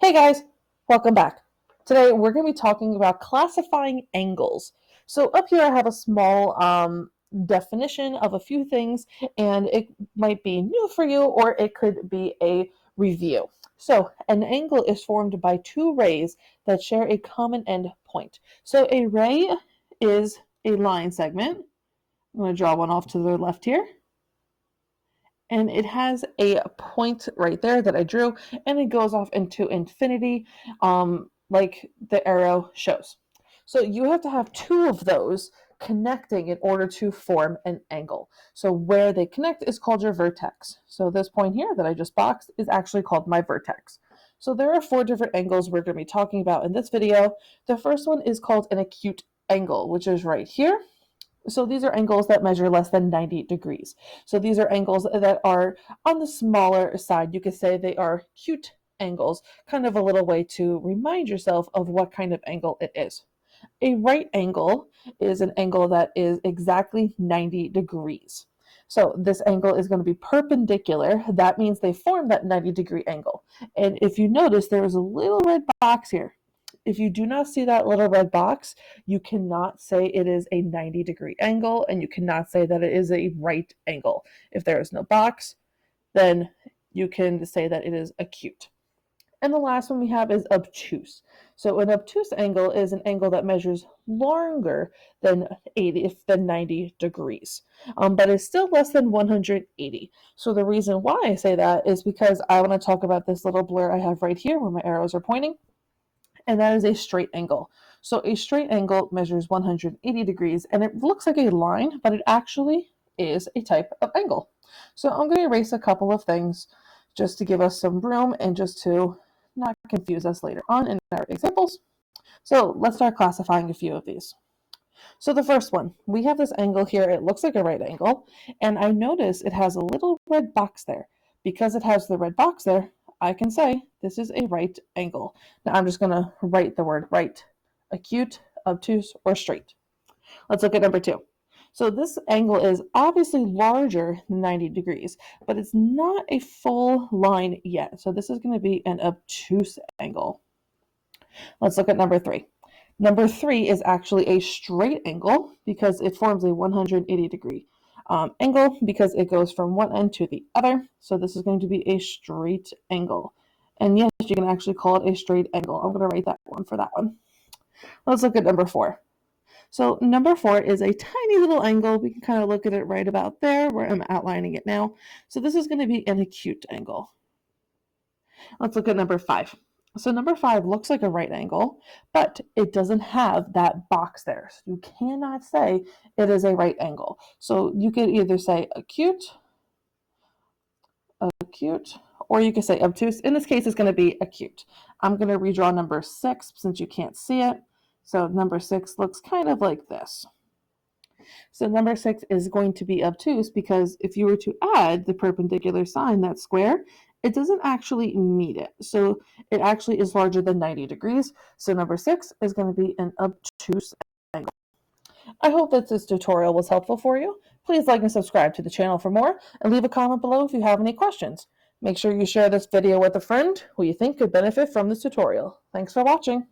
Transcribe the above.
Hey guys, welcome back. Today we're going to be talking about classifying angles. So up here I have a small definition of a few things, and it might be new for you or it could be a review. So an angle is formed by two rays that share a common end point. So a ray is a line segment. I'm going to draw one off to the left here. And it has a point right there that I drew, and it goes off into infinity, like the arrow shows. So you have to have two of those connecting in order to form an angle. So where they connect is called your vertex. So this point here that I just boxed is actually called my vertex. So there are four different angles we're going to be talking about in this video. The first one is called an acute angle, which is right here. So these are angles that measure less than 90 degrees. So these are angles that are on the smaller side. You could say they are acute angles, kind of a little way to remind yourself of what kind of angle it is. A right angle is an angle that is exactly 90 degrees. So this angle is going to be perpendicular. That means they form that 90-degree angle. And if you notice, there is a little red box here. If you do not see that little red box, you cannot say it is a 90-degree angle, and you cannot say that it is a right angle. If there is no box, then you can say that it is acute. And the last one we have is obtuse. So an obtuse angle is an angle that measures longer than 90 degrees, but is still less than 180. So the reason why I say that is because I want to talk about this little blur I have right here where my arrows are pointing, and that is a straight angle. So a straight angle measures 180 degrees, and it looks like a line, but it actually is a type of angle. So I'm going to erase a couple of things just to give us some room and just to not confuse us later on in our examples. So let's start classifying a few of these. So the first one, we have this angle here. It looks like a right angle, and I notice it has a little red box there. Because it has the red box there, I can say this is a right angle. Now I'm just going to write the word right: acute, obtuse, or straight. Let's look at number two. So this angle is obviously larger than 90 degrees, but it's not a full line yet. So this is going to be an obtuse angle. Let's look at number three. Number three is actually a straight angle because it forms a 180-degree angle because it goes from one end to the other. So this is going to be a straight angle. And yes, you can actually call it a straight angle. I'm going to write that one for that one. Let's look at number four. So number four is a tiny little angle. We can kind of look at it right about there where I'm outlining it now. So this is going to be an acute angle. Let's look at number five. So number five looks like a right angle, but it doesn't have that box there. So you cannot say it is a right angle. So you could either say acute, or you could say obtuse. In this case, it's going to be acute. I'm going to redraw number six since you can't see it. So number six looks kind of like this. So number six is going to be obtuse because if you were to add the perpendicular sign, that square, it doesn't actually meet it. So it actually is larger than 90 degrees. So number six is going to be an obtuse angle. I hope that this tutorial was helpful for you. Please like and subscribe to the channel for more, and leave a comment below if you have any questions. Make sure you share this video with a friend who you think could benefit from this tutorial. Thanks for watching.